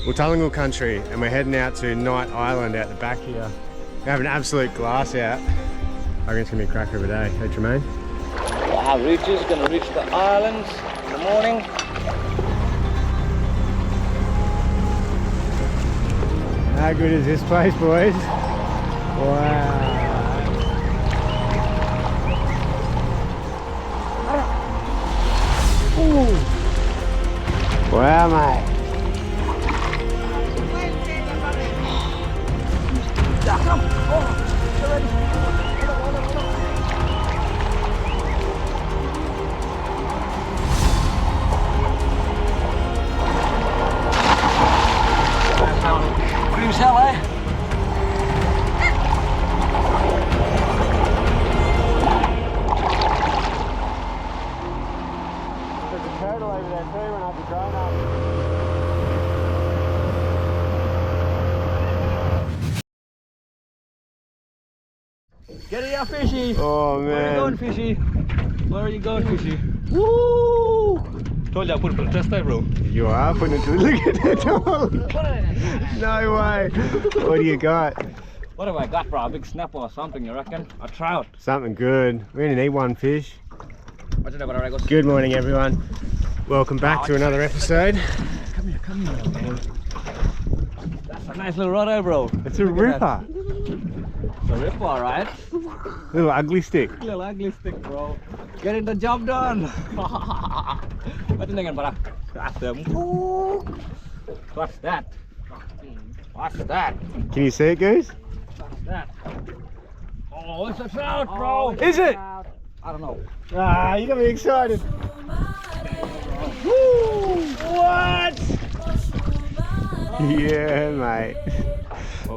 country, and we're heading out to Knight Island out the back here. We have an absolute glass out. I reckon it's going to be a cracker of a day. Hey, Tremaine? Our reaches, going to reach the islands in the morning. How good is this place, boys? Wow. Ooh. Wow, mate. Cream shell, eh? There's a turtle over there too when I was growing up. Get here, fishy! Oh man. Where are you going, fishy? Where are you going, fishy? Woo! Told you I put it just there, bro. You are putting it to look at that dog. No way. What do you got? What have I got, bro? A big snapper or something, you reckon? A trout. Something good. We only need one fish. What's it about? Good morning, everyone. Welcome back to another episode. Come here, man. That's a nice little rod, eh, bro? It's a ripper. It's a ripper, right? Little ugly stick. Little ugly stick, bro. Getting the job done. What you thinking, brother? That's them. What's that? What's that? Can you see it, Goose? What's that? Oh, it's a trout, bro. Is it? I don't know. Ah, you got me excited. Woo! What? Yeah, mate.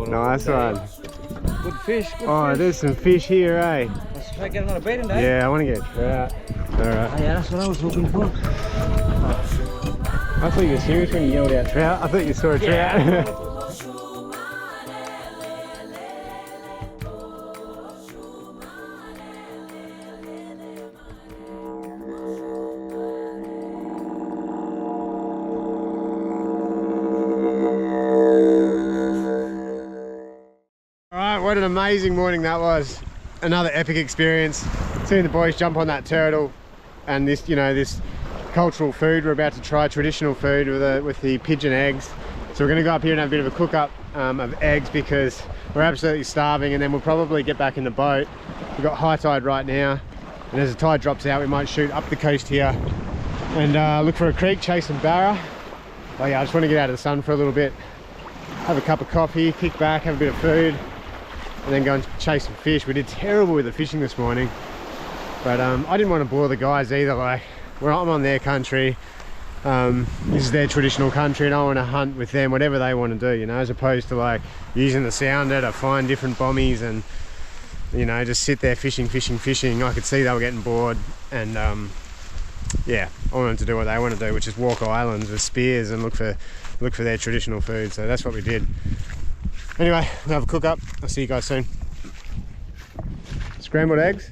Nice one. Good fish, good Oh, fish. there's some fish here, eh? Let's try to get another bait in there. Yeah, I want to get a trout. Alright. Oh, yeah, that's what I was hoping for. I thought you were serious when you yelled out trout. I thought you saw a trout. Yeah. Alright, what an amazing morning that was. Another epic experience. Seeing the boys jump on that turtle and this, you know, this cultural food we're about to try, traditional food with the pigeon eggs. So we're going to go up here and have a bit of a cook up of eggs because we're absolutely starving, and then we'll probably get back in the boat. We've got high tide right now, and as the tide drops out we might shoot up the coast here and look for a creek, chase some barra. Oh yeah, I just want to get out of the sun for a little bit, have a cup of coffee, kick back, have a bit of food, and then go and chase some fish. We did terrible with the fishing this morning, but I didn't want to bore the guys either. Like, I'm on their country, this is their traditional country, and I want to hunt with them, whatever they want to do, you know, as opposed to like using the sounder to find different bommies and, you know, just sit there fishing. I could see they were getting bored, and yeah, I wanted to do what they want to do, which is walk islands with spears and look for their traditional food. So that's what we did. Anyway, we'll have a cook up. I'll see you guys soon. Scrambled eggs?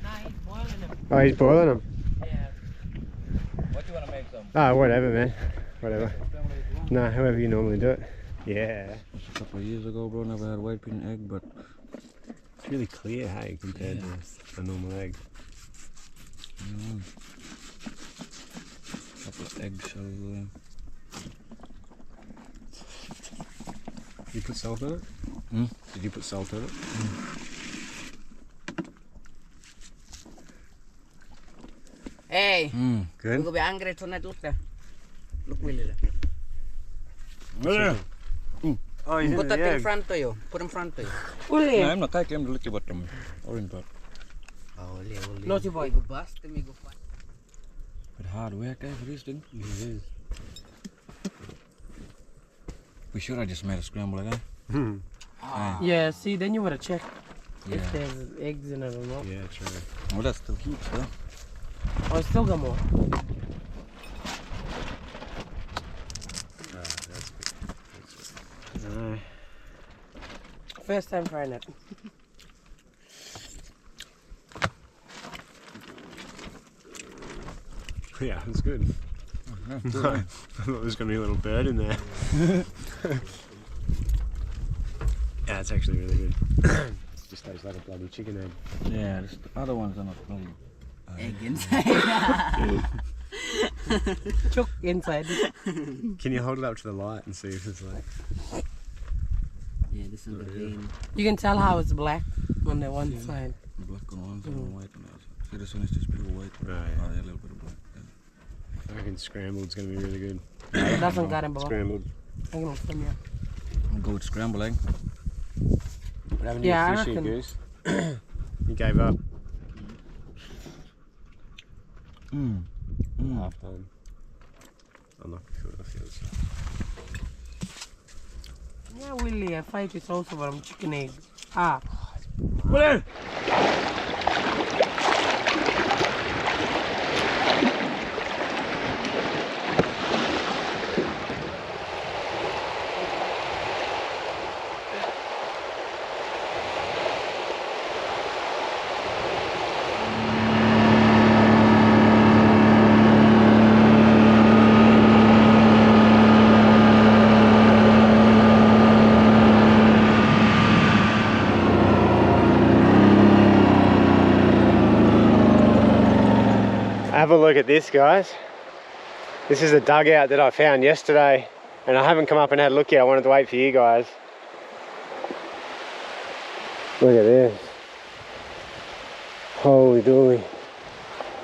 Nah, he's boiling them. Oh, he's boiling them? Yeah. What do you want to make them? Oh, whatever, man. Whatever. No, however you normally do it. Yeah. A couple of years ago, bro, never had a white pin egg, but It's really clear, hey, compared to a normal egg. couple of eggshells. Did you put salt in it? Did you put salt in it? Hey, Good. we'll be angry tonight. Look there. Look, Willie. Oh, you Put that in front to you. Put in front to you. Willie. I'm not taking the little bottom. Orange part. Oh, Willie. Naughty boy. Go bust me. Go fight. But hard work, eh, for this thing. It is. We should have just made a scramble again. Yeah, see, then you would have checked Yeah. if there's eggs in it or not. Yeah, true. Well, that's still heaps, though. Oh, it's still got more. That's good. First time trying it. Yeah, it's good. Yeah, No, I thought there was going to be a little bird in there. Yeah, it's actually really good. It just tastes like a bloody chicken egg. yeah, the other ones are not bloody. Egg inside. Chook inside. Can you hold it up to the light and see if it's like... Yeah, this is the vein. You can tell how it's black on the one side. Black on one side and white on the other side. See, this one is just pure white. Oh, yeah. Oh, yeah, a little bit of black. Yeah. I reckon scrambled's going to be really good. It doesn't got him, Bob. Scrambled. I'm gonna film you. I'm gonna go with scramble egg. What happened Yeah, I to your fish, reckon- Goose? You gave up. Half time. I'm not sure if it feels. Yeah, Willie, I fight it also from chicken egg. Ah. Willie! Have a look at this, guys. This is a dugout that I found yesterday and I haven't come up and had a look yet. I wanted to wait for you guys. Look at this. Holy dooly.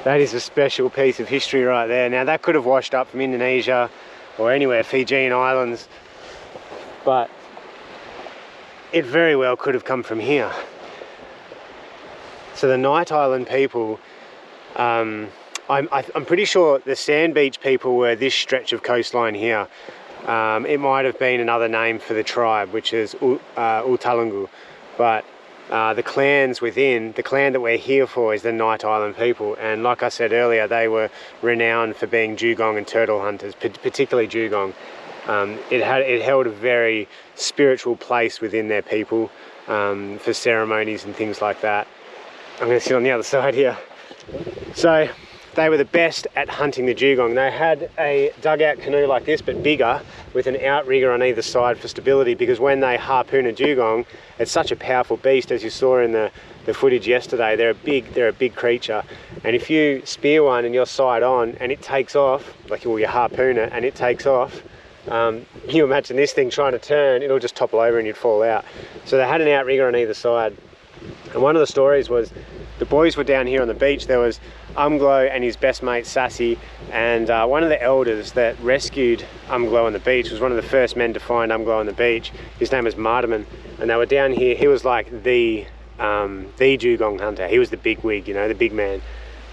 That is a special piece of history right there. Now that could have washed up from Indonesia or anywhere, Fijian Islands, but it very well could have come from here. So the Night Island people, I'm pretty sure the Sand Beach people were this stretch of coastline here. It might have been another name for the tribe, which is Utalungu, but the clans within, the clan that we're here for is the Night Island people, and like I said earlier, they were renowned for being dugong and turtle hunters, particularly dugong. It held a very spiritual place within their people for ceremonies and things like that. I'm going to sit on the other side here. So they were the best at hunting the dugong. They had a dugout canoe like this, but bigger, with an outrigger on either side for stability, because when they harpoon a dugong, it's such a powerful beast, as you saw in the footage yesterday. They're a big creature, and if you spear one and you're side on and it takes off, like, well, you harpoon it and it takes off, you imagine this thing trying to turn, it'll just topple over and you'd fall out. So they had an outrigger on either side. And one of the stories was the boys were down here on the beach. There was Umglo and his best mate Sassy, and one of the elders that rescued Umglo on the beach was one of the first men to find Umglo on the beach. His name was Mardaman, and they were down here. He was like the dugong hunter. He was the big wig, you know, the big man.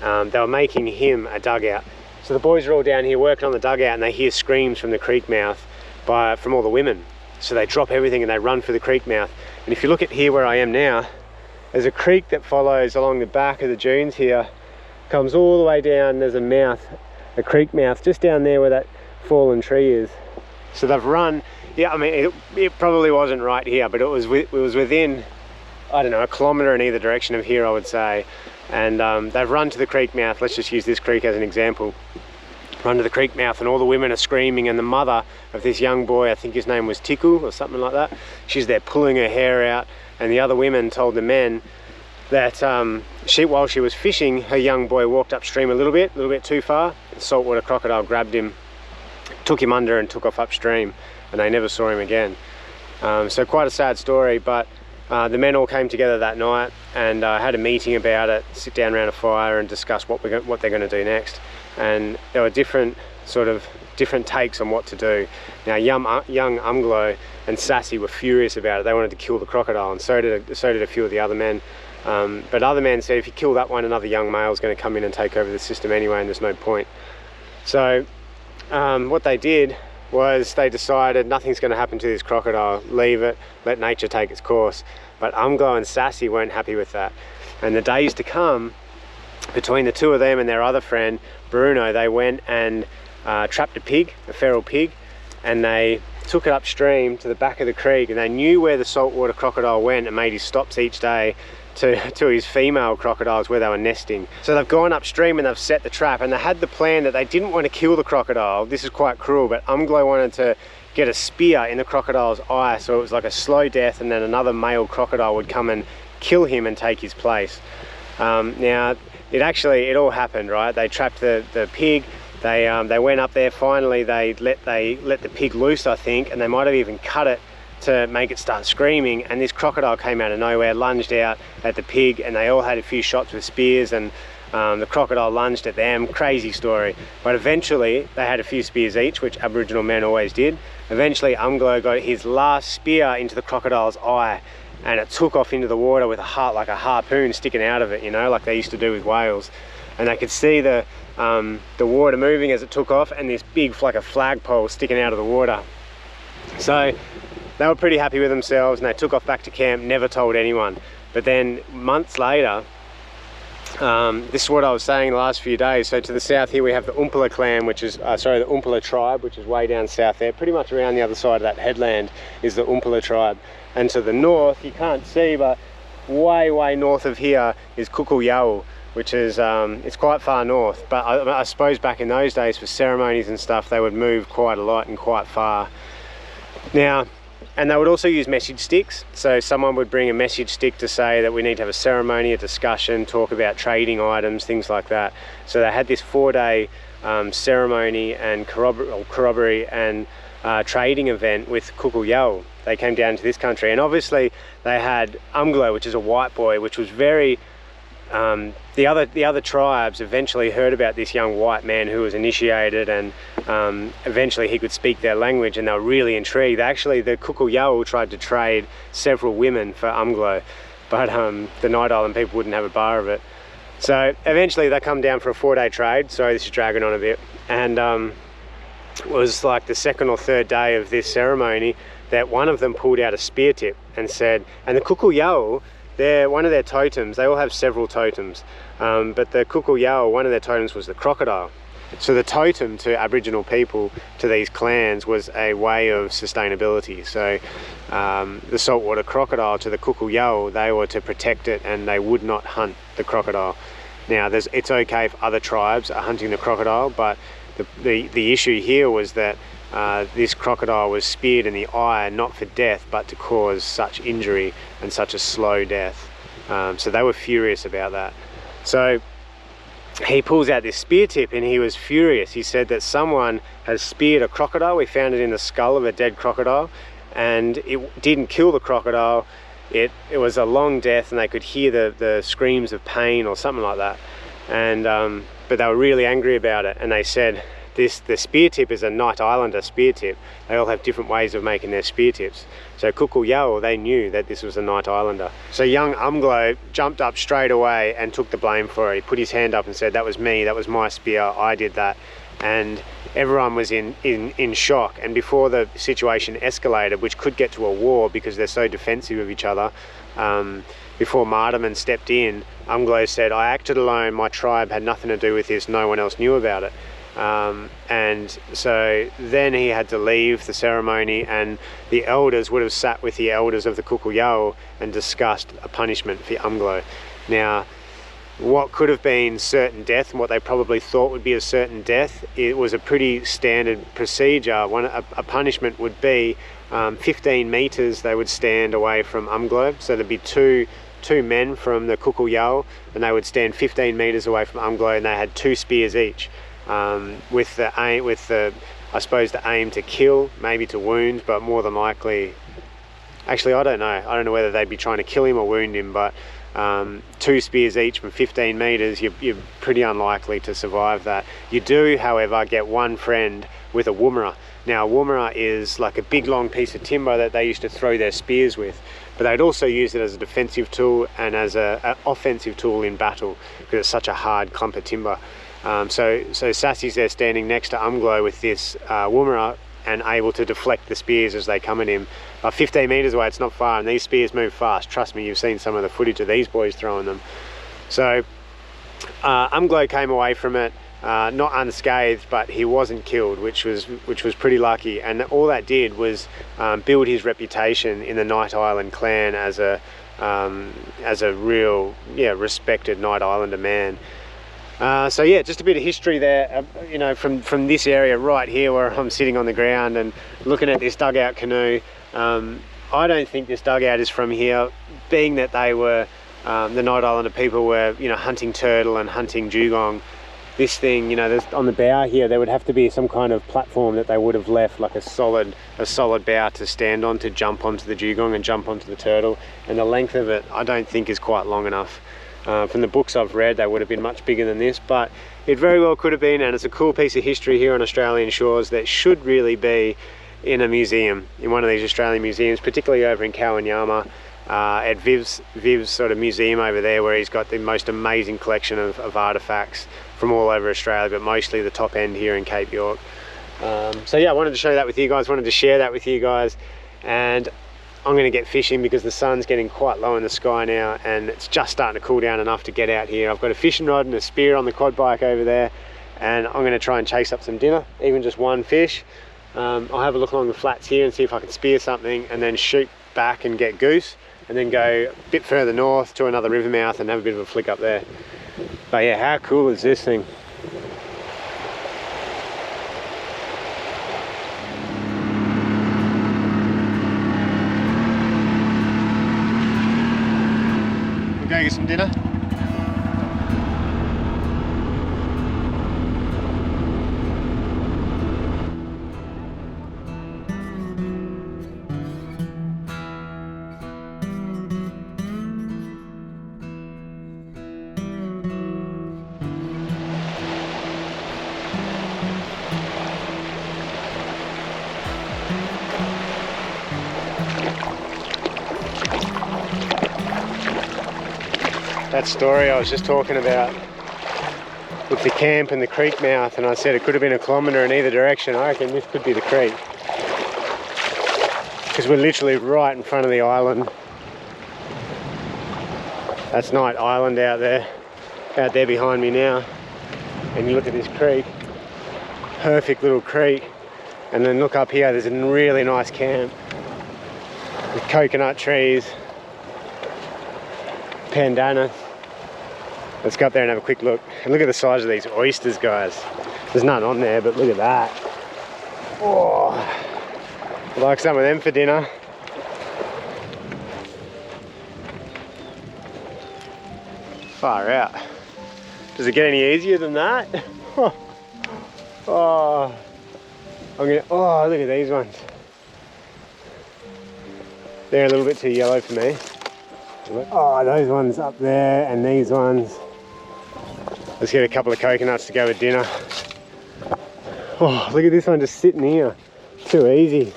They were making him a dugout. So the boys are all down here working on the dugout, and they hear screams from the creek mouth from all the women. So they drop everything and they run for the creek mouth. And if you look at here where I am now, there's a creek that follows along the back of the dunes here, comes all the way down. There's a mouth, a creek mouth, just down there where that fallen tree is. So they've run, yeah, I mean, it probably wasn't right here, but it was within, I don't know, a kilometre in either direction of here, I would say. And they've run to the creek mouth. Let's just use this creek as an example. Run to the creek mouth, and all the women are screaming, and the mother of this young boy, I think his name was Tiku or something like that, she's there pulling her hair out. And the other women told the men that while she was fishing, her young boy walked upstream a little bit too far. The saltwater crocodile grabbed him, took him under and took off upstream, and they never saw him again. So quite a sad story, but the men all came together that night and had a meeting about it, sit down around a fire and discuss what they're going to do next. And there were different takes on what to do. Now young Umglo and Sassy were furious about it. They wanted to kill the crocodile, and so did a few of the other men. But other men said, if you kill that one, another young male is going to come in and take over the system anyway, and there's no point. So what they did was they decided nothing's going to happen to this crocodile, leave it, let nature take its course. But Umglo and Sassy weren't happy with that. And the days to come, between the two of them and their other friend, Bruno, they went and trapped a feral pig, and they took it upstream to the back of the creek, and they knew where the saltwater crocodile went and made his stops each day to his female crocodiles where they were nesting. So they've gone upstream and they've set the trap, and they had the plan that they didn't want to kill the crocodile. This is quite cruel, but Umglo wanted to get a spear in the crocodile's eye, so it was like a slow death, and then another male crocodile would come and kill him and take his place. Now it all happened, right? They trapped the pig. They went up there. Finally they let the pig loose, I think, and they might have even cut it to make it start screaming, and this crocodile came out of nowhere, lunged out at the pig, and they all had a few shots with spears, and the crocodile lunged at them. Crazy story. But eventually they had a few spears each, which Aboriginal men always did. Eventually Umglo got his last spear into the crocodile's eye, and it took off into the water with a harpoon sticking out of it, you know, like they used to do with whales. And they could see the water moving as it took off, and this big, like a flagpole sticking out of the water. So they were pretty happy with themselves, and they took off back to camp, never told anyone. But then months later, this is what I was saying the last few days. So to the south here we have the Umpala clan, which is, the Umpala tribe, which is way down south there. Pretty much around the other side of that headland is the Umpala tribe. And to the north, you can't see, but way north of here is CROCODILES, which is, it's quite far north. But I suppose back in those days for ceremonies and stuff, they would move quite a lot and quite far. Now, and they would also use message sticks. So someone would bring a message stick to say that we need to have a ceremony, a discussion, talk about trading items, things like that. So they had this 4-day ceremony and corroboree and trading event with CROCODILES. They came down to this country, and obviously they had Umglo, which is a white boy, which was very the other tribes eventually heard about this young white man who was initiated, and eventually he could speak their language, and they were really intrigued. Actually, the CROCODILES tried to trade several women for Umglo, but the Night Island people wouldn't have a bar of it. So eventually they come down for a 4-day trade. Sorry, this is dragging on a bit. And it was like the 2nd or 3rd day of this ceremony that one of them pulled out a spear tip and said, and the CROCODILES, one of their totems, they all have several totems, but the CROCODILES, one of their totems was the crocodile. So the totem to Aboriginal people, to these clans, was a way of sustainability. So the saltwater crocodile, to the CROCODILES, they were to protect it, and they would not hunt the crocodile. Now it's okay if other tribes are hunting the crocodile, but the issue here was that this crocodile was speared in the eye, not for death, but to cause such injury and such a slow death. So they were furious about that. So he pulls out this spear tip, and he was furious. He said that someone has speared a crocodile. We found it in the skull of a dead crocodile, and it didn't kill the crocodile. It was a long death, and they could hear the screams of pain or something like that. And but they were really angry about it, and they said the spear tip is a Night Islander spear tip. They all have different ways of making their spear tips. So CROCODILES, they knew that this was a Night Islander. So young Umglo jumped up straight away and took the blame for it. He put his hand up and said, that was me, that was my spear, I did that. And everyone was in shock. And before the situation escalated, which could get to a war because they're so defensive of each other, before Mardaman stepped in, Umglo said, I acted alone, my tribe had nothing to do with this, no one else knew about it. And so then he had to leave the ceremony, and the elders would have sat with the elders of the CROCODILES and discussed a punishment for Umglo. Now, what could have been certain death, and what they probably thought would be a certain death, it was a pretty standard procedure. A punishment would be 15 meters they would stand away from Umglo. So there'd be two men from the CROCODILES, and they would stand 15 meters away from Umglo, and they had 2 spears each, with the aim to kill, maybe to wound, but more than likely, actually I don't know whether they'd be trying to kill him or wound him, but 2 spears each from 15 meters, you're pretty unlikely to survive that. You do, however, get one friend with a woomera. Now a woomera is like a big long piece of timber that they used to throw their spears with, but they'd also use it as a defensive tool and as an offensive tool in battle, because it's such a hard clump of timber. So Sassy's there standing next to Umglo with this woomera and able to deflect the spears as they come at him. 15 meters away, it's not far, and these spears move fast. Trust me, you've seen some of the footage of these boys throwing them. So Umglo came away from it not unscathed, but he wasn't killed, which was pretty lucky. And all that did was build his reputation in the Night Island clan as a as a real, respected Night Islander man. So yeah, just a bit of history there, you know, from this area right here where I'm sitting on the ground and looking at this dugout canoe. I don't think this dugout is from here, being that they were, the Night Islander people were, you know, hunting turtle and hunting dugong. This thing, you know, there's, on the bow here, there would have to be some kind of platform that they would have left, like a solid bow to stand on, to jump onto the dugong and jump onto the turtle. And the length of it, I don't think is quite long enough. From the books I've read, they would have been much bigger than this, but it very well could have been, and it's a cool piece of history here on Australian shores that should really be in a museum, in one of these Australian museums, particularly over in Kawanyama, at Viv's sort of museum over there, where he's got the most amazing collection of artifacts from all over Australia, but mostly the top end here in Cape York. So yeah, I wanted to show that with you guys, wanted to share that with you guys, and I'm going to get fishing because the sun's getting quite low in the sky now and it's just starting to cool down enough to get out here. I've got a fishing rod and a spear on the quad bike over there, and I'm going to try and chase up some dinner, even just one fish. I'll have a look along the flats here and see if I can spear something, and then shoot back and get goose, and then go a bit further north to another river mouth and have a bit of a flick up there. But yeah, how cool is this thing? We'll go get some dinner. That story I was just talking about with the camp and the creek mouth, and I said it could have been a kilometre in either direction. I reckon this could be the creek, because we're literally right in front of the island. That's Night Island out there behind me now, and you look at this creek, perfect little creek, and then look up here, there's a really nice camp with coconut trees, pandanus. Let's go up there and have a quick look. And look at the size of these oysters, guys. There's none on there, but look at that. Oh, I'd like some of them for dinner. Far out. Does it get any easier than that? Oh, oh, look at these ones. They're a little bit too yellow for me. Oh, those ones up there, and these ones. Let's get a couple of coconuts to go with dinner. Oh, look at this one just sitting here. Too easy.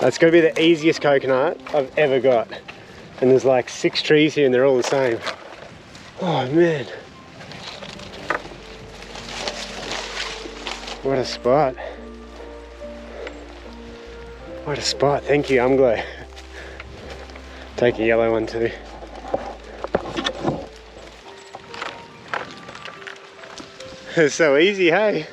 That's going to be the easiest coconut I've ever got. And there's like 6 trees here and they're all the same. Oh man. What a spot. What a spot. Thank you, Umglo. Take a yellow one too. It's so easy, hey?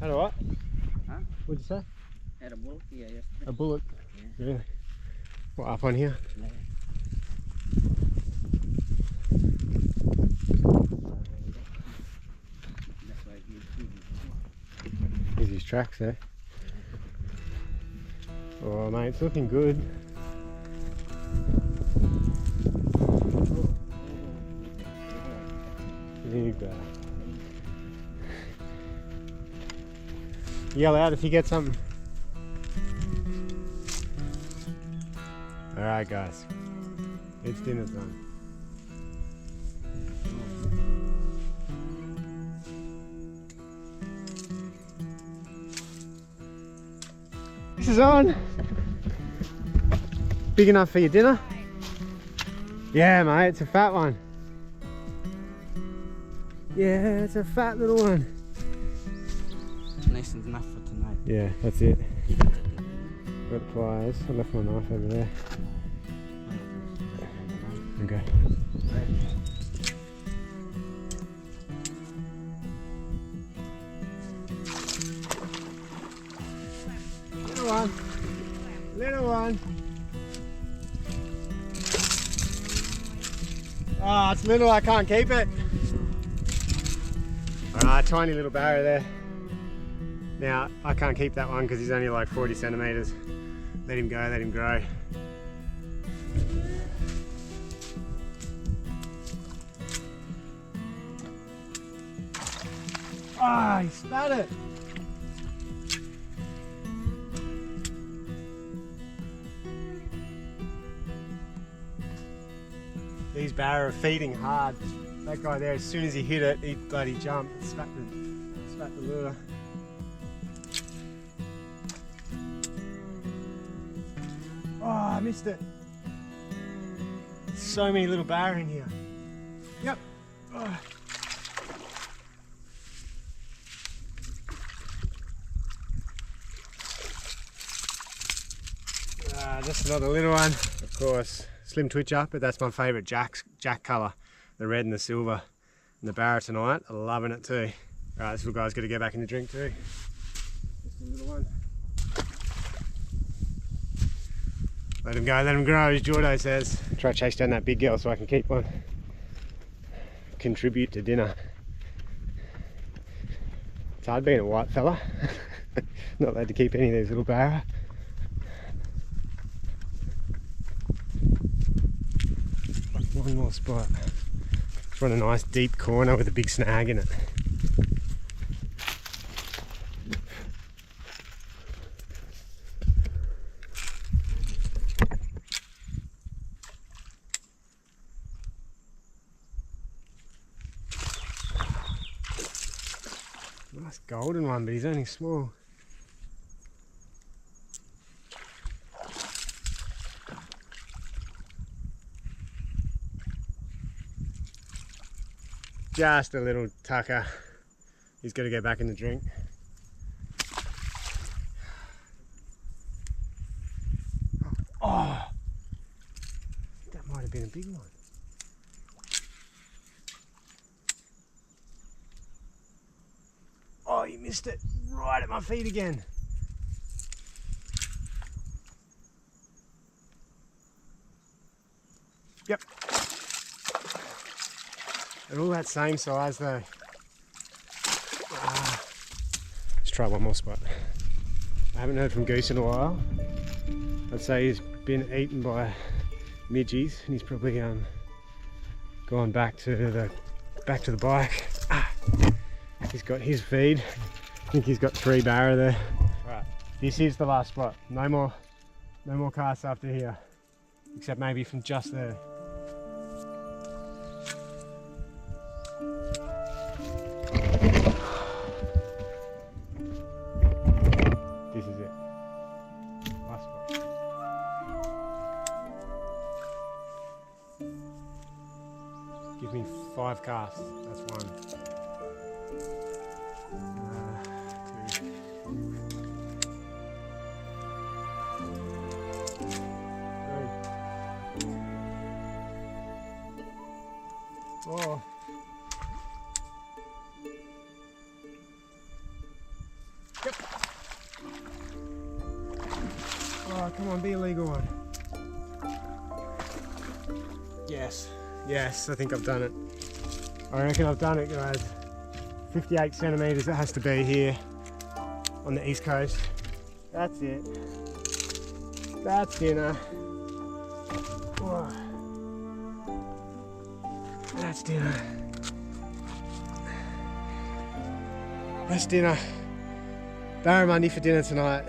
Had a what? Huh? What'd you say? Had a bullet? Yeah, yesterday. A bullet? Yeah. Really? What, up on here? Yeah. That's why I need food. There's his tracks there. Oh mate, it's looking good. Big guy. Yell out if you get something. Alright guys, it's dinner time. This is on. Big enough for your dinner? Yeah, mate, it's a fat one. Yeah, it's a fat little one. Nice enough for tonight. Yeah, that's it. Got the pliers. I left my knife over there. Okay. Little one. Little one. Oh, it's little, I can't keep it. Alright, tiny little barra there. Now, I can't keep that one because he's only like 40 centimetres. Let him go, let him grow. Ah, he spat it. These barra are feeding hard. That guy there, as soon as he hit it, he bloody jumped and spat the lure. Oh, I missed it. So many little barra in here. Yep. Oh. Just another little one. Of course, slim twitcher, but that's my favourite jack colour. The red and the silver. And the barra tonight, I'm loving it too. Alright, this little guy's got to get back in the drink too. Just a little one. Let him go, let him grow, as Jordo says. Try to chase down that big girl so I can keep one. Contribute to dinner. It's hard being a white fella. Not allowed to keep any of these little barra. One more spot. Just want a nice deep corner with a big snag in it. Nice golden one, but he's only small. Just a little tucker. He's got to go back in the drink. Oh, that might have been a big one. Oh, you missed it right at my feet again. Yep. They're all that same size though. Let's try one more spot. I haven't heard from Goose in a while. I'd say he's been eaten by midgies and he's probably gone back to the bike. He's got his feed. I think he's got 3 barra there. Right, this is the last spot. No more casts after here, except maybe from just there. This is it. Last spot. Give me 5 casts. That's 1. 2, 3, 4. Yep. Oh, come on, be a legal one. Yes, yes, I think I've done it. I reckon I've done it, guys. 58 centimetres it has to be here on the east coast. That's it. That's dinner. Whoa. That's dinner. That's dinner. Barramundi for dinner tonight.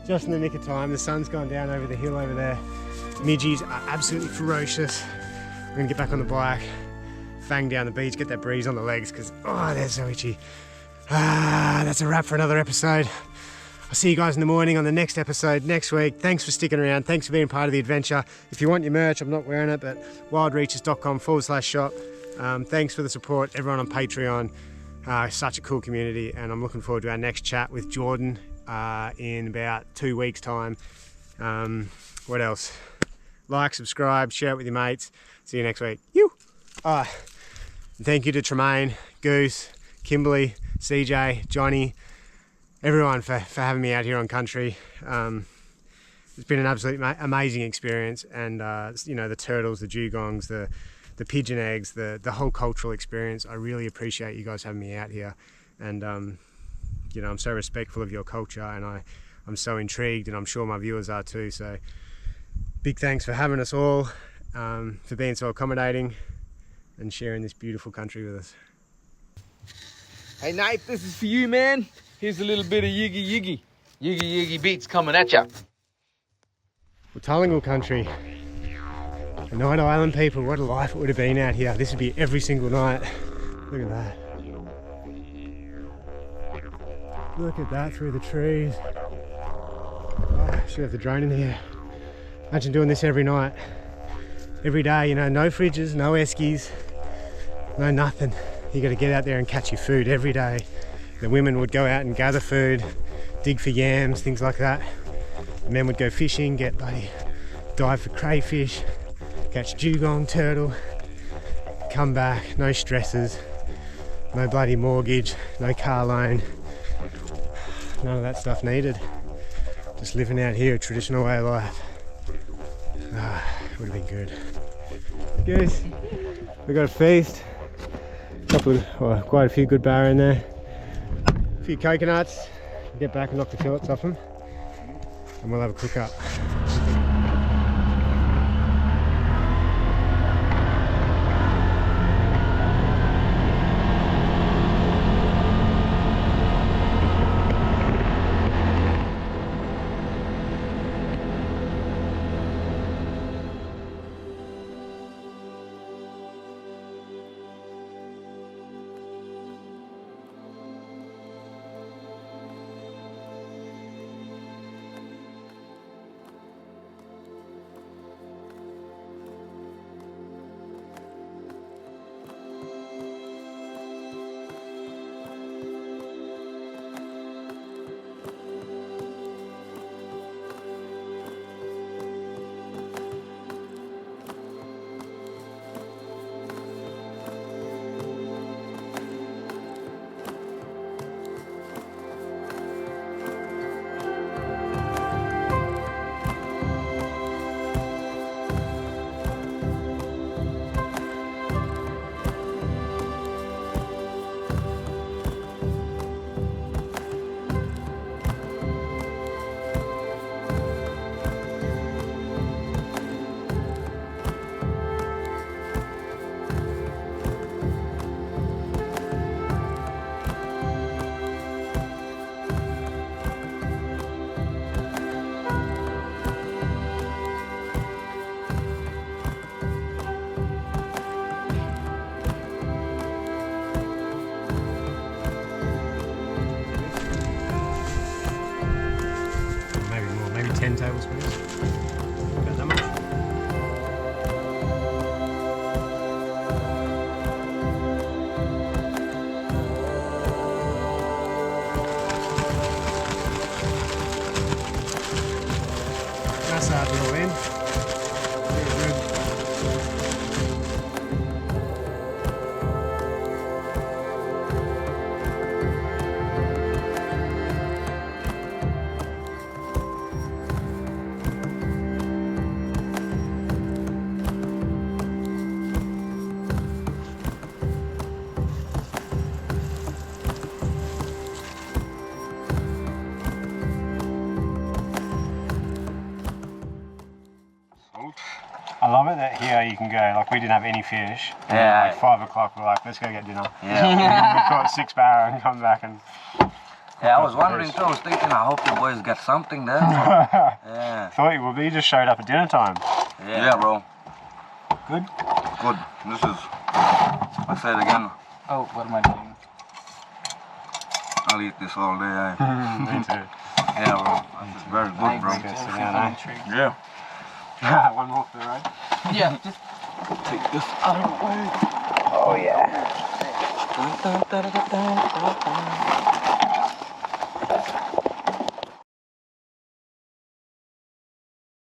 Just in the nick of time. The sun's gone down over the hill over there. Midgies are absolutely ferocious. We're gonna get back on the bike, fang down the beach, get that breeze on the legs because, oh, they're so itchy. That's a wrap for another episode. I'll see you guys in the morning on the next episode next week. Thanks for sticking around. Thanks for being part of the adventure. If you want your merch, I'm not wearing it, but wildreaches.com/shop. Thanks for the support, everyone on Patreon. Such a cool community, and I'm looking forward to our next chat with Jordan in about 2 weeks' time. What else? Like, subscribe, share it with your mates. See you next week. Thank you to Tremaine, Goose, Kimberly, CJ, Johnny, everyone for having me out here on country. It's been an absolutely amazing experience, and you know, the turtles, the dugongs, the pigeon eggs, the whole cultural experience. I really appreciate you guys having me out here, and you know, I'm so respectful of your culture, and I'm so intrigued, and I'm sure my viewers are too. So big thanks for having us all, for being so accommodating and sharing this beautiful country with us. Hey Nate, this is for you, man. Here's a little bit of Yigi. Yigi beats coming at ya. Well, Tullingal country, the Night Island people, what a life it would have been out here. This would be every single night. Look at that. Look at that through the trees. Oh, should have the drone in here. Imagine doing this every night, every day, you know, no fridges, no eskies, no nothing. You got to get out there and catch your food every day. The women would go out and gather food, dig for yams, things like that. The men would go fishing, get bloody, dive for crayfish, catch dugong, turtle, come back, no stresses, no bloody mortgage, no car loan, none of that stuff needed. Just living out here, a traditional way of life. Would have been good. Guys, we got a feast. Quite a few good barra in there. A few coconuts. Get back and knock the fillets off them, and we'll have a cook up. Maybe 10 tablespoons. About that much. That's hard to roll in. Very good. I love it that here you can go, like we didn't have any fish. Yeah. Like 5 o'clock, we're like, let's go get dinner. Yeah. We caught 6 barra and come back and... Yeah, I was wondering too. I was thinking, I hope you boys get something there. Yeah. Thought you would, but you just showed up at dinner time. Yeah, bro. Good? Good. This is, I say it again, Oh, what am I doing? I'll eat this all day. Me too. Yeah, well, it's very good, bro. Yeah. One more for the road. Yeah, just Take this out of the way. Oh yeah. dun, dun, dun, dun, dun, dun, dun.